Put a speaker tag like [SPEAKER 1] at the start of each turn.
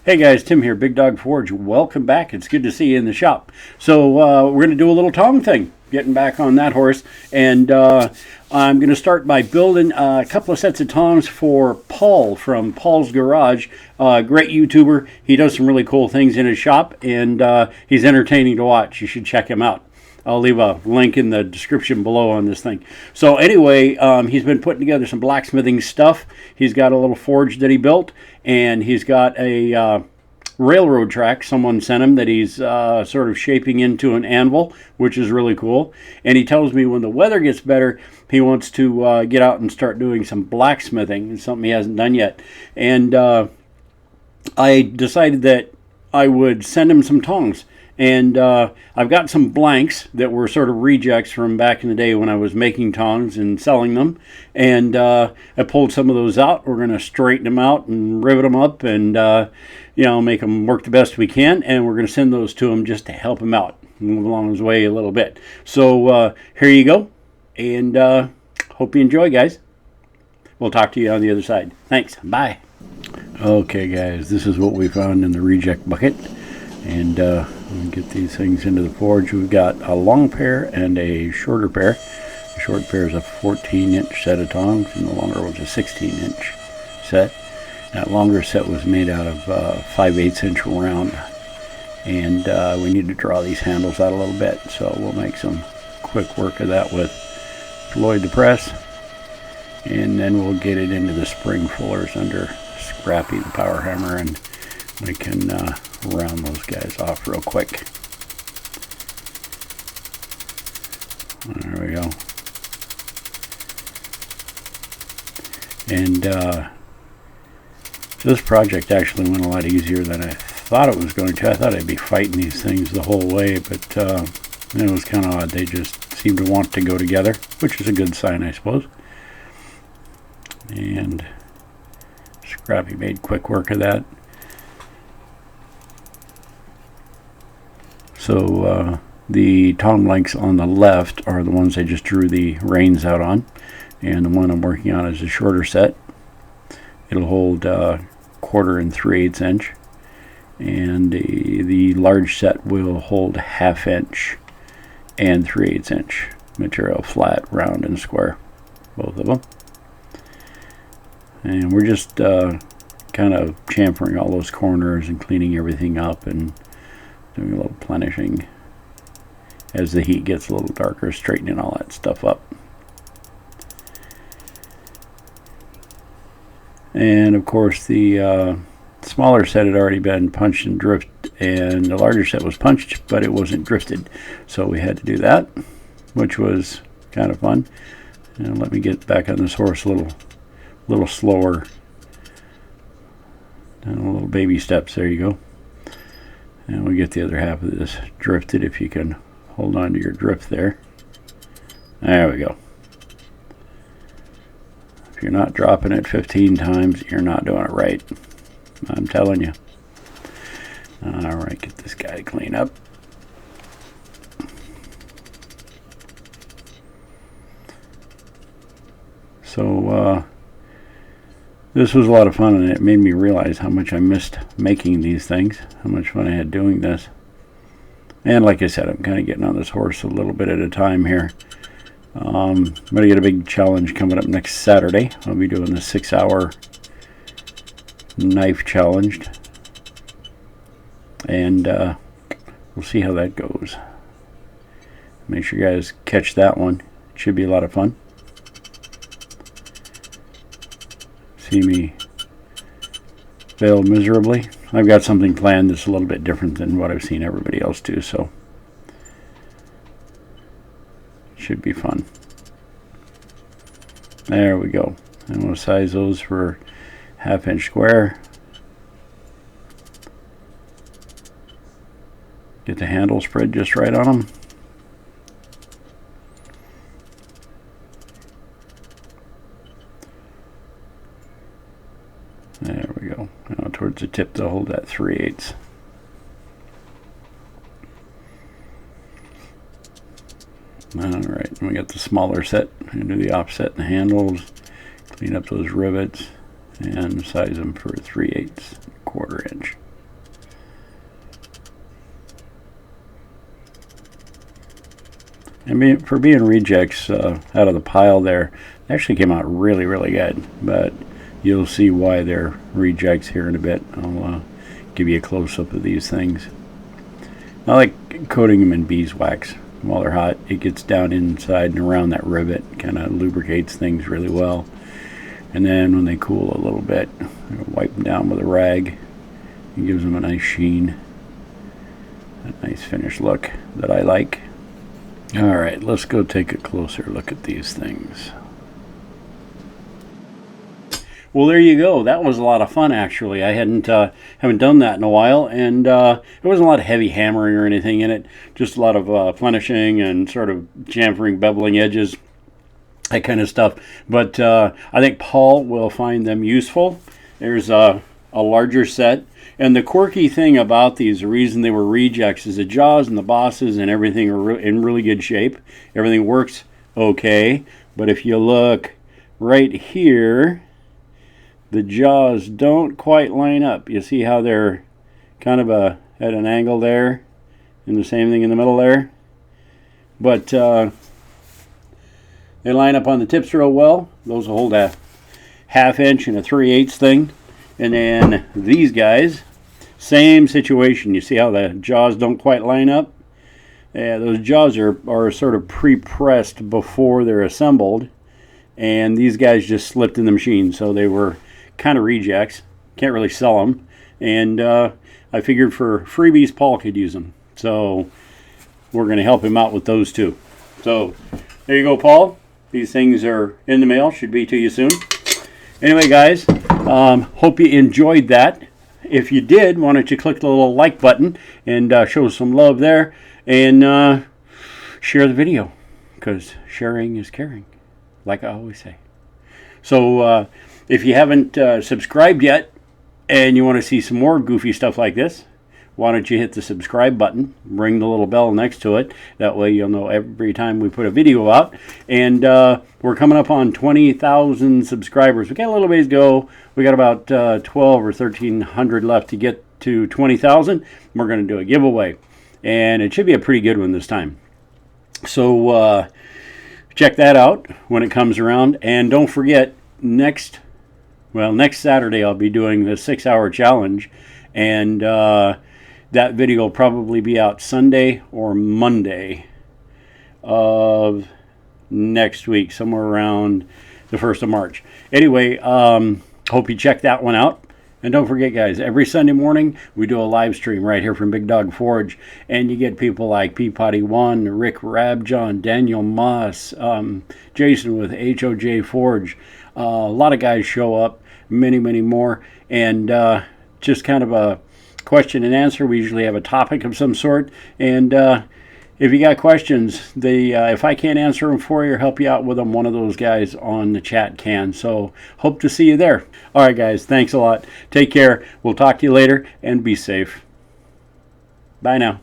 [SPEAKER 1] Hey guys, Tim here, Big Dog Forge. Welcome back. It's good to see you in the shop. So we're going to do a little tong thing, getting back on that horse. And I'm going to start by building a couple of sets of tongs for Paul from Paul's Garage. Great YouTuber. He does some really cool things in his shop, and he's entertaining to watch. You should check him out. I'll leave a link in the description below on this thing. So anyway, he's been putting together some blacksmithing stuff. He's got a little forge that he built, and he's got a railroad track someone sent him that he's sort of shaping into an anvil, which is really cool. And he tells me when the weather gets better, he wants to get out and start doing some blacksmithing. It's something he hasn't done yet. And I decided that I would send him some tongs. And I've got some blanks that were sort of rejects from back in the day when I was making tongs and selling them. And I pulled some of those out. We're going to straighten them out and rivet them up and, make them work the best we can. And we're going to send those to him just to help him out, move along his way a little bit. So here you go. And hope you enjoy, guys. We'll talk to you on the other side. Thanks. Bye. Okay, guys, this is what we found in the reject bucket. And we'll get these things into the forge. We've got a long pair and a shorter pair. The short pair is a 14-inch set of tongs, and the longer one's a 16-inch set. That longer set was made out of 5/8-inch round. And we need to draw these handles out a little bit, so we'll make some quick work of that with Floyd the press. And then we'll get it into the spring fullers under Scrappy the power hammer, and we can round those guys off real quick. There we go. And this project actually went a lot easier than I thought it was going to. I thought I'd be fighting these things the whole way, but it was kind of odd. They just seemed to want to go together, which is a good sign, I suppose. And Scrappy made quick work of that. So the tong lengths on the left are the ones I just drew the reins out on, and the one I'm working on is a shorter set. It'll hold 1/4 and 3/8 inch, and the large set will hold 1/2 inch and 3/8 inch material, flat, round, and square, both of them. And we're just kind of chamfering all those corners and cleaning everything up and doing a little plenishing as the heat gets a little darker, straightening all that stuff up. And of course the smaller set had already been punched and drifted, and the larger set was punched, but it wasn't drifted, so we had to do that, which was kind of fun. And let me get back on this horse a little slower, and little baby steps. There you go. And we'll get the other half of this drifted, if you can hold on to your drift there. There we go. If you're not dropping it 15 times, you're not doing it right. I'm telling you. Alright, get this guy clean up. So, this was a lot of fun, and it made me realize how much I missed making these things, how much fun I had doing this. And like I said, I'm kind of getting on this horse a little bit at a time here. I'm going to get a big challenge coming up next Saturday. I'll be doing the 6-hour knife challenge, and we'll see how that goes. Make sure you guys catch that one. It should be a lot of fun. See me fail miserably. I've got something planned that's a little bit different than what I've seen everybody else do, so it should be fun. There we go. And we'll size those for 1/2 inch square. Get the handle spread just right on them. There we go. Now towards the tip to hold that 3/8. Alright, we got the smaller set. I'm going to do the offset in the handles, clean up those rivets, and size them for 3/8, 1/4 inch. for being rejects out of the pile there, they actually came out really, really good. But you'll see why they're rejects here in a bit. I'll give you a close-up of these things. I like coating them in beeswax while they're hot. It gets down inside and around that rivet, kind of lubricates things really well. And then when they cool a little bit, wipe them down with a rag. It gives them a nice sheen, a nice finished look that I like. All right, let's go take a closer look at these things. Well, there you go. That was a lot of fun, actually. I haven't done that in a while, and there wasn't a lot of heavy hammering or anything in it. Just a lot of plenishing and sort of chamfering, beveling edges, that kind of stuff. But I think Paul will find them useful. There's a larger set. And the quirky thing about these, the reason they were rejects, is the jaws and the bosses and everything are in really good shape. Everything works okay. But if you look right here, the jaws don't quite line up. You see how they're kind of at an angle there, and the same thing in the middle there. But they line up on the tips real well. Those will hold a 1/2 inch and a 3/8 thing. And then these guys, same situation. You see how the jaws don't quite line up? Yeah, those jaws are sort of pre-pressed before they're assembled, and these guys just slipped in the machine, so they were kind of rejects. Can't really sell them, and I figured for freebies Paul could use them, so we're going to help him out with those too. So there you go, Paul. These things are in the mail, should be to you soon. Anyway, guys, hope you enjoyed that. If you did, why don't you click the little like button and show some love there, and share the video, because sharing is caring, like I always say. So if you haven't subscribed yet and you want to see some more goofy stuff like this, why don't you hit the subscribe button, ring the little bell next to it. That way you'll know every time we put a video out. And we're coming up on 20,000 subscribers. We got a little ways to go. We got about 12 or 1,300 left to get to 20,000. We're going to do a giveaway, and it should be a pretty good one this time. So check that out when it comes around. And don't forget, next Saturday I'll be doing the 6-hour challenge, and that video will probably be out Sunday or Monday of next week, somewhere around the 1st of March. Anyway, hope you check that one out. And don't forget, guys, every Sunday morning we do a live stream right here from Big Dog Forge, and you get people like Peapoddy One, Rick Rabjohn, Daniel Moss, Jason with HOJ Forge. A lot of guys show up, many, many more, and just kind of a question and answer. We usually have a topic of some sort, and if you got questions, if I can't answer them for you or help you out with them, one of those guys on the chat can. So hope to see you there. All right, guys, thanks a lot. Take care. We'll talk to you later, and be safe. Bye now.